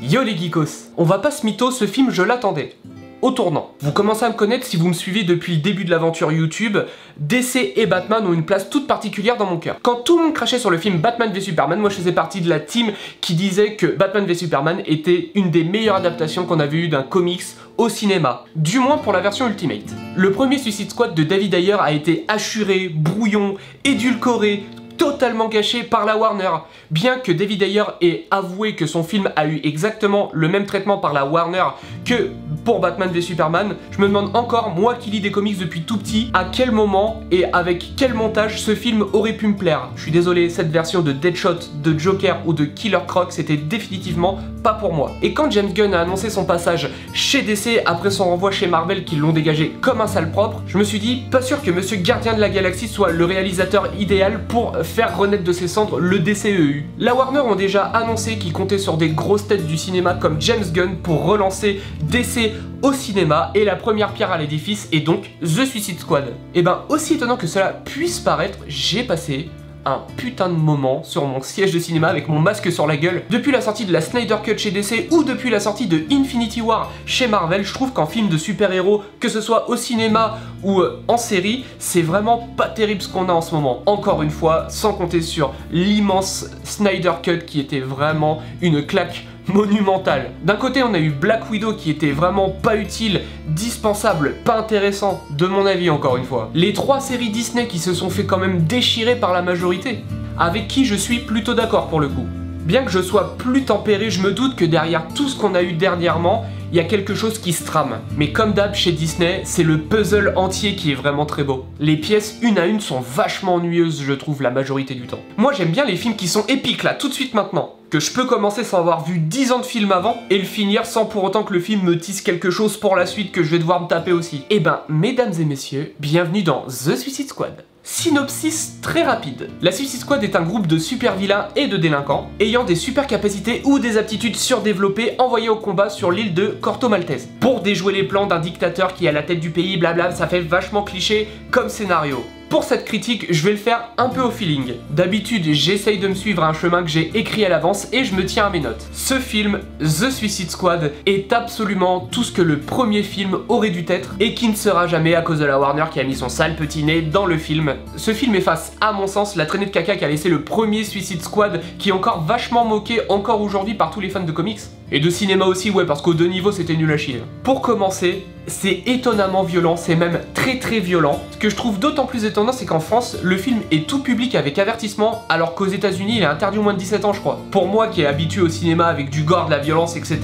Yo les geekos, on va pas se mytho, ce film je l'attendais. Au tournant. Vous commencez à me connaître si vous me suivez depuis le début de l'aventure YouTube, DC et Batman ont une place toute particulière dans mon cœur. Quand tout le monde crachait sur le film Batman v Superman, moi je faisais partie de la team qui disait que Batman v Superman était une des meilleures adaptations qu'on avait eues d'un comics au cinéma, du moins pour la version Ultimate. Le premier Suicide Squad de David Ayer a été hachuré, brouillon, édulcoré, totalement gâché par la Warner. Bien que David Ayer ait avoué que son film a eu exactement le même traitement par la Warner que pour Batman v Superman, je me demande encore, moi qui lis des comics depuis tout petit, à quel moment et avec quel montage ce film aurait pu me plaire. Je suis désolé, cette version de Deadshot, de Joker ou de Killer Croc, c'était définitivement pas pour moi. Et quand James Gunn a annoncé son passage chez DC après son renvoi chez Marvel qui l'ont dégagé comme un sale propre, je me suis dit, pas sûr que Monsieur Gardien de la Galaxie soit le réalisateur idéal pour faire renaître de ses cendres le DCEU. La Warner ont déjà annoncé qu'ils comptaient sur des grosses têtes du cinéma comme James Gunn pour relancer DC au cinéma, et la première pierre à l'édifice est donc The Suicide Squad. Et ben, aussi étonnant que cela puisse paraître, j'ai passé un putain de moment sur mon siège de cinéma avec mon masque sur la gueule. Depuis la sortie de la Snyder Cut chez DC ou depuis la sortie de Infinity War chez Marvel, je trouve qu'en film de super-héros, que ce soit au cinéma ou en série, c'est vraiment pas terrible ce qu'on a en ce moment. Encore une fois, sans compter sur l'immense Snyder Cut qui était vraiment une claque monumentale. D'un côté, on a eu Black Widow qui était vraiment pas utile, dispensable, pas intéressant, de mon avis encore une fois. Les 3 séries Disney qui se sont fait quand même déchirer par la majorité, avec qui je suis plutôt d'accord pour le coup. Bien que je sois plus tempéré, je me doute que derrière tout ce qu'on a eu dernièrement, il y a quelque chose qui se trame. Mais comme d'hab chez Disney, c'est le puzzle entier qui est vraiment très beau. Les pièces une à une sont vachement ennuyeuses, je trouve, la majorité du temps. Moi j'aime bien les films qui sont épiques là, tout de suite maintenant. Que je peux commencer sans avoir vu 10 ans de film avant et le finir sans pour autant que le film me tisse quelque chose pour la suite que je vais devoir me taper aussi. Et ben, mesdames et messieurs, bienvenue dans The Suicide Squad. Synopsis très rapide. La Suicide Squad est un groupe de super vilains et de délinquants ayant des super capacités ou des aptitudes surdéveloppées envoyés au combat sur l'île de Corto Maltese pour déjouer les plans d'un dictateur qui est à la tête du pays, blabla, ça fait vachement cliché comme scénario. Pour cette critique, je vais le faire un peu au feeling. D'habitude, j'essaye de me suivre un chemin que j'ai écrit à l'avance et je me tiens à mes notes. Ce film, The Suicide Squad, est absolument tout ce que le premier film aurait dû être et qui ne sera jamais à cause de la Warner qui a mis son sale petit nez dans le film. Ce film efface, à mon sens, la traînée de caca qu'a laissé le premier Suicide Squad qui est encore vachement moqué encore aujourd'hui par tous les fans de comics. Et de cinéma aussi, ouais, parce qu'aux deux niveaux c'était nul à chier. Pour commencer, c'est étonnamment violent, c'est même très violent. Ce que je trouve d'autant plus étonnant, c'est qu'en France, le film est tout public avec avertissement, alors qu'aux États-Unis il est interdit aux moins de 17 ans, je crois. Pour moi qui est habitué au cinéma avec du gore, de la violence, etc.,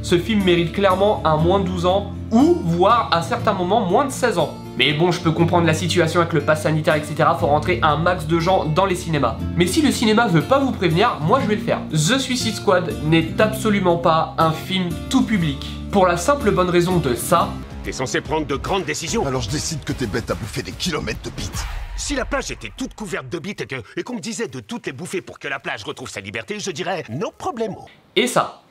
ce film mérite clairement un moins de 12 ans, ou voire à certains moments moins de 16 ans. Mais bon, je peux comprendre la situation avec le pass sanitaire, etc. Faut rentrer un max de gens dans les cinémas. Mais si le cinéma veut pas vous prévenir, moi je vais le faire. The Suicide Squad n'est absolument pas un film tout public. Pour la simple bonne raison de ça... T'es censé prendre de grandes décisions. Alors je décide que t'es bête à bouffer des kilomètres de bites. Si la plage était toute couverte de bites et qu'on me disait de toutes les bouffer pour que la plage retrouve sa liberté, je dirais no problemo. Et ça.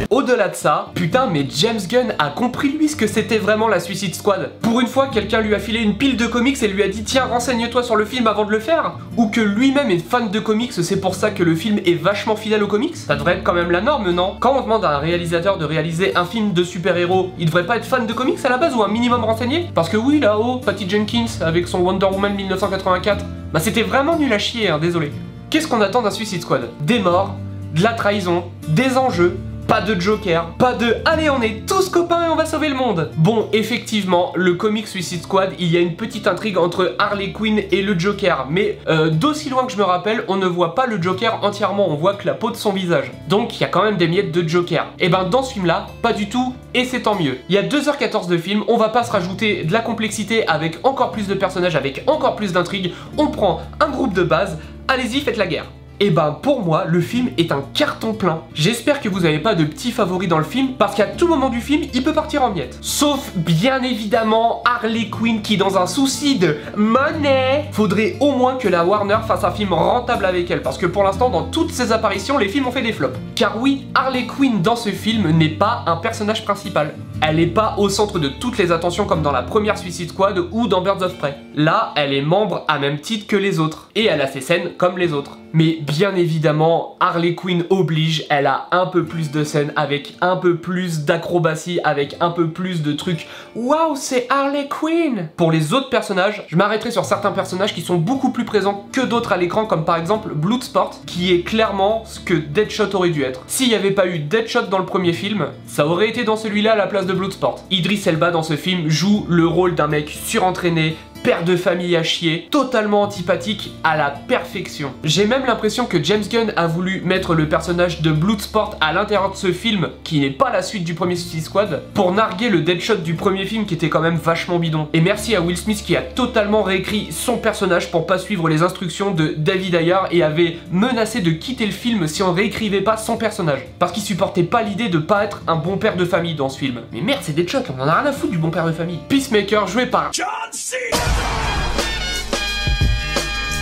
Au-delà de ça, putain mais James Gunn a compris lui ce que c'était vraiment la Suicide Squad. Pour une fois, quelqu'un lui a filé une pile de comics et lui a dit tiens renseigne-toi sur le film avant de le faire. Ou que lui-même est fan de comics, c'est pour ça que le film est vachement fidèle aux comics. Ça devrait être quand même la norme, non? Quand on demande à un réalisateur de réaliser un film de super-héros, il devrait pas être fan de comics à la base ou un minimum renseigné? Parce que oui là-haut, Patty Jenkins avec son Wonder Woman 1984, bah c'était vraiment nul à chier, hein, désolé. Qu'est-ce qu'on attend d'un Suicide Squad? Des morts, de la trahison, des enjeux. Pas de Joker, pas de « Allez, on est tous copains et on va sauver le monde !» Bon, effectivement, le comic Suicide Squad, il y a une petite intrigue entre Harley Quinn et le Joker, mais d'aussi loin que je me rappelle, on ne voit pas le Joker entièrement, on voit que la peau de son visage. Donc, il y a quand même des miettes de Joker. Et ben, dans ce film-là, pas du tout, et c'est tant mieux. Il y a 2h14 de film, on va pas se rajouter de la complexité avec encore plus de personnages, avec encore plus d'intrigues, on prend un groupe de base, allez-y, faites la guerre. Et ben pour moi, le film est un carton plein. J'espère que vous n'avez pas de petits favoris dans le film, parce qu'à tout moment du film, il peut partir en miettes. Sauf bien évidemment Harley Quinn qui, dans un souci de money, faudrait au moins que la Warner fasse un film rentable avec elle, parce que pour l'instant, dans toutes ses apparitions, les films ont fait des flops. Car oui, Harley Quinn dans ce film n'est pas un personnage principal. Elle n'est pas au centre de toutes les attentions comme dans la première Suicide Squad ou dans Birds of Prey. Là, elle est membre à même titre que les autres, et elle a ses scènes comme les autres. Mais bien évidemment, Harley Quinn oblige, elle a un peu plus de scènes avec un peu plus d'acrobatie, avec un peu plus de trucs. Waouh, c'est Harley Quinn! Pour les autres personnages, je m'arrêterai sur certains personnages qui sont beaucoup plus présents que d'autres à l'écran, comme par exemple Bloodsport, qui est clairement ce que Deadshot aurait dû être. S'il n'y avait pas eu Deadshot dans le premier film, ça aurait été dans celui-là à la place de Bloodsport. Idris Elba dans ce film joue le rôle d'un mec surentraîné, père de famille à chier, totalement antipathique à la perfection. J'ai même l'impression que James Gunn a voulu mettre le personnage de Bloodsport à l'intérieur de ce film, qui n'est pas la suite du premier Suicide Squad, pour narguer le Deadshot du premier film qui était quand même vachement bidon. Et merci à Will Smith qui a totalement réécrit son personnage pour pas suivre les instructions de David Ayer et avait menacé de quitter le film si on réécrivait pas son personnage. Parce qu'il supportait pas l'idée de pas être un bon père de famille dans ce film. Mais merde, c'est Deadshot, on en a rien à foutre du bon père de famille. Peacemaker joué par John Cena,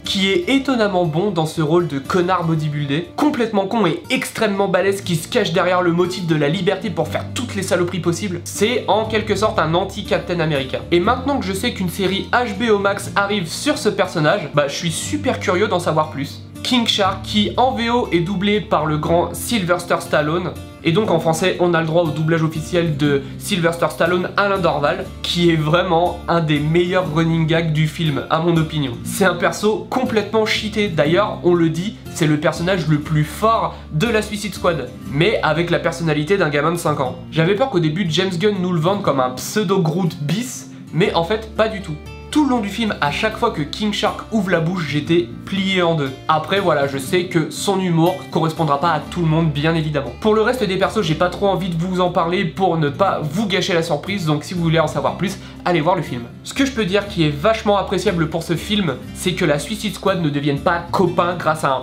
qui est étonnamment bon dans ce rôle de connard bodybuildé, complètement con et extrêmement balèze qui se cache derrière le motif de la liberté pour faire toutes les saloperies possibles. C'est en quelque sorte un anti-Captain America. Et maintenant que je sais qu'une série HBO Max arrive sur ce personnage, bah je suis super curieux d'en savoir plus. King Shark, qui en VO est doublé par le grand Sylvester Stallone, et donc en français on a le droit au doublage officiel de Sylvester Stallone, Alain Dorval, qui est vraiment un des meilleurs running gags du film à mon opinion. C'est un perso complètement cheaté, d'ailleurs on le dit, c'est le personnage le plus fort de la Suicide Squad, mais avec la personnalité d'un gamin de 5 ans. J'avais peur qu'au début James Gunn nous le vende comme un pseudo Groot bis, mais en fait pas du tout. Tout le long du film, à chaque fois que King Shark ouvre la bouche, j'étais plié en deux. Après voilà, je sais que son humour correspondra pas à tout le monde, bien évidemment. Pour le reste des persos, j'ai pas trop envie de vous en parler pour ne pas vous gâcher la surprise, donc si vous voulez en savoir plus, allez voir le film. Ce que je peux dire qui est vachement appréciable pour ce film, c'est que la Suicide Squad ne devienne pas copains grâce à un...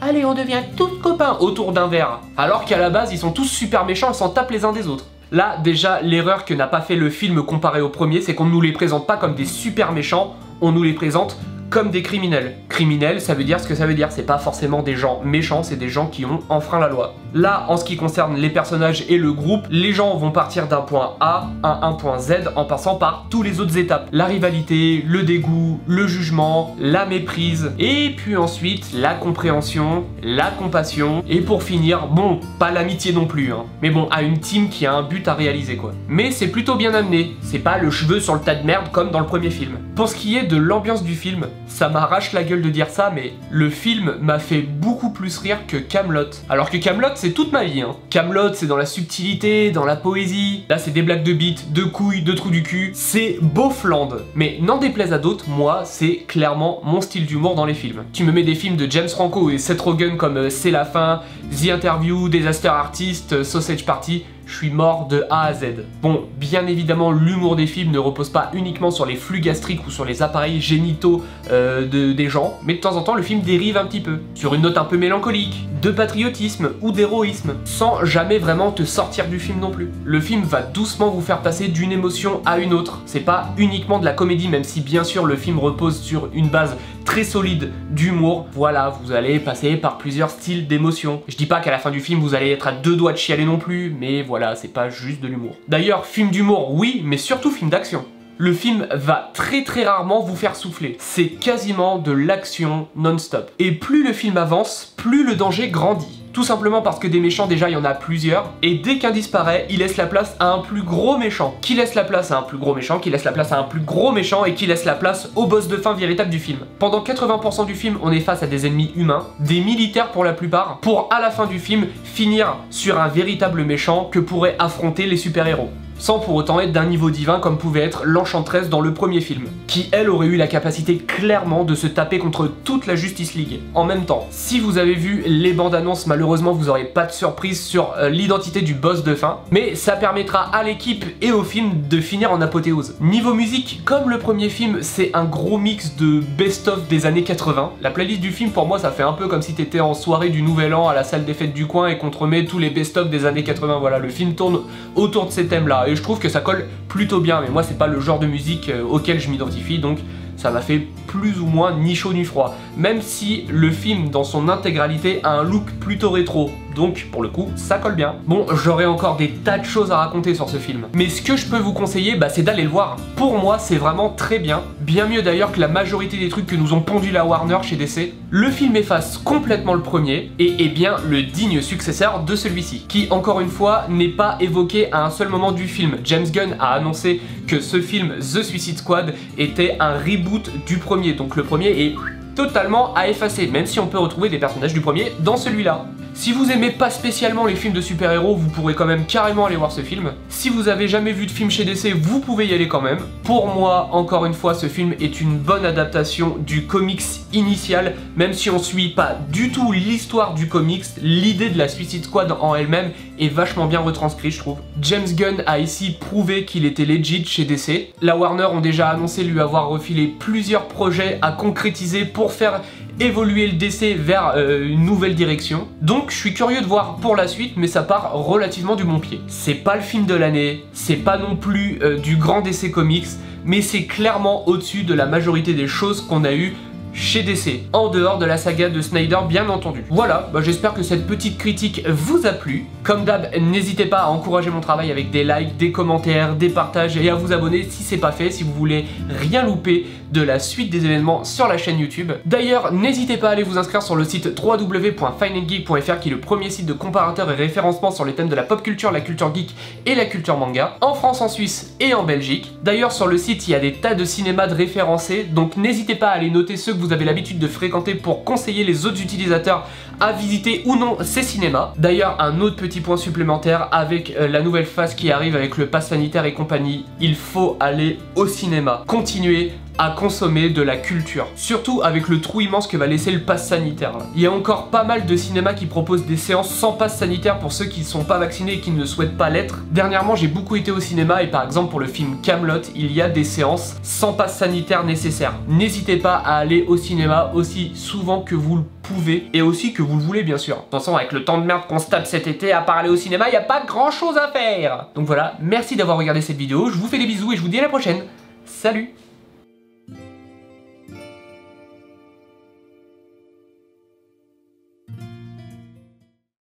Allez, on devient tous copains autour d'un verre. Alors qu'à la base, ils sont tous super méchants et s'en tapent les uns des autres. Là, déjà, l'erreur que n'a pas fait le film comparé au premier, c'est qu'on ne nous les présente pas comme des super méchants, on nous les présente comme des criminels. Criminels, ça veut dire ce que ça veut dire, c'est pas forcément des gens méchants, c'est des gens qui ont enfreint la loi. Là, en ce qui concerne les personnages et le groupe, les gens vont partir d'un point A à un point Z en passant par toutes les autres étapes. La rivalité, le dégoût, le jugement, la méprise, et puis ensuite la compréhension, la compassion, et pour finir, bon, pas l'amitié non plus, hein, mais bon, à une team qui a un but à réaliser quoi. Mais c'est plutôt bien amené, c'est pas le cheveu sur le tas de merde comme dans le premier film. Pour ce qui est de l'ambiance du film, ça m'arrache la gueule de dire ça, mais le film m'a fait beaucoup plus rire que Kaamelott. Alors que Kaamelott, c'est toute ma vie, hein. Kaamelott, c'est dans la subtilité, dans la poésie. Là, c'est des blagues de bites, de couilles, de trous du cul. C'est Beaufland. Mais n'en déplaise à d'autres, moi, c'est clairement mon style d'humour dans les films. Tu me mets des films de James Franco et Seth Rogen comme C'est la fin, The Interview, Disaster Artist, Sausage Party, je suis mort de A à Z. Bon, bien évidemment, l'humour des films ne repose pas uniquement sur les flux gastriques ou sur les appareils génitaux des gens, mais de temps en temps, le film dérive un petit peu, sur une note un peu mélancolique, de patriotisme ou d'héroïsme, sans jamais vraiment te sortir du film non plus. Le film va doucement vous faire passer d'une émotion à une autre. C'est pas uniquement de la comédie, même si bien sûr le film repose sur une base très solide d'humour. Voilà, vous allez passer par plusieurs styles d'émotions. Je dis pas qu'à la fin du film vous allez être à deux doigts de chialer non plus, mais voilà, c'est pas juste de l'humour. D'ailleurs, film d'humour, oui, mais surtout film d'action. Le film va très rarement vous faire souffler. C'est quasiment de l'action non-stop. Et plus le film avance, plus le danger grandit. Tout simplement parce que des méchants, déjà, il y en a plusieurs. Et dès qu'un disparaît, il laisse la place à un plus gros méchant. Qui laisse la place à un plus gros méchant, qui laisse la place à un plus gros méchant, et qui laisse la place au boss de fin véritable du film. Pendant 80% du film, on est face à des ennemis humains, des militaires pour la plupart, pour à la fin du film, finir sur un véritable méchant que pourraient affronter les super-héros. Sans pour autant être d'un niveau divin comme pouvait être l'Enchantress dans le premier film, qui elle aurait eu la capacité clairement de se taper contre toute la Justice League. En même temps, si vous avez vu les bandes annonces, malheureusement vous n'aurez pas de surprise sur l'identité du boss de fin, mais ça permettra à l'équipe et au film de finir en apothéose. Niveau musique, comme le premier film, c'est un gros mix de best-of des années 80. La playlist du film pour moi ça fait un peu comme si t'étais en soirée du Nouvel An à la salle des fêtes du coin et qu'on te remet tous les best-of des années 80. Voilà, le film tourne autour de ces thèmes là. Et je trouve que ça colle plutôt bien, mais moi c'est pas le genre de musique auquel je m'identifie, donc ça m'a fait plus ou moins ni chaud ni froid. Même si le film dans son intégralité a un look plutôt rétro, donc pour le coup ça colle bien. Bon, j'aurais encore des tas de choses à raconter sur ce film, mais ce que je peux vous conseiller, c'est d'aller le voir. Pour moi c'est vraiment très bien mieux d'ailleurs que la majorité des trucs que nous ont pondu la Warner chez DC. Le film efface complètement le premier et est bien le digne successeur de celui-ci, qui encore une fois n'est pas évoqué à un seul moment du film. James Gunn a annoncé que ce film The Suicide Squad était un reboot du premier, donc le premier est totalement à effacer, même si on peut retrouver des personnages du premier dans celui-là. Si vous aimez pas spécialement les films de super-héros, vous pourrez quand même carrément aller voir ce film. Si vous avez jamais vu de film chez DC, vous pouvez y aller quand même. Pour moi, encore une fois, ce film est une bonne adaptation du comics initial, même si on suit pas du tout l'histoire du comics, l'idée de la Suicide Squad en elle-même est vachement bien retranscrite, je trouve. James Gunn a ici prouvé qu'il était legit chez DC. La Warner ont déjà annoncé lui avoir refilé plusieurs projets à concrétiser pour faire évoluer le DC vers une nouvelle direction. Donc je suis curieux de voir pour la suite, mais ça part relativement du bon pied. C'est pas le film de l'année, c'est pas non plus du grand DC Comics, mais c'est clairement au-dessus de la majorité des choses qu'on a eues chez DC, en dehors de la saga de Snyder bien entendu. Voilà, j'espère que cette petite critique vous a plu. Comme d'hab, n'hésitez pas à encourager mon travail avec des likes, des commentaires, des partages et à vous abonner si c'est pas fait, si vous voulez rien louper de la suite des événements sur la chaîne YouTube. D'ailleurs, n'hésitez pas à aller vous inscrire sur le site www.fineandgeek.fr qui est le premier site de comparateur et référencement sur les thèmes de la pop culture, la culture geek et la culture manga, en France, en Suisse et en Belgique. D'ailleurs, sur le site, il y a des tas de cinémas de référencés, donc n'hésitez pas à aller noter ceux que vous avez l'habitude de fréquenter pour conseiller les autres utilisateurs à visiter ou non ces cinémas. D'ailleurs, un autre petit point supplémentaire avec la nouvelle phase qui arrive avec le pass sanitaire et compagnie, il faut aller au cinéma. Continuez à consommer de la culture, surtout avec le trou immense que va laisser le pass sanitaire là. Il y a encore pas mal de cinémas qui proposent des séances sans pass sanitaire pour ceux qui ne sont pas vaccinés et qui ne souhaitent pas l'être. Dernièrement, j'ai beaucoup été au cinéma et par exemple pour le film Kaamelott, il y a des séances sans pass sanitaire nécessaire. N'hésitez pas à aller au cinéma aussi souvent que vous le pouvez et aussi que vous le voulez bien sûr. De toute façon, avec le temps de merde qu'on se tape cet été, à part aller au cinéma, il n'y a pas grand chose à faire. Donc voilà, merci d'avoir regardé cette vidéo, je vous fais des bisous et je vous dis à la prochaine. Salut!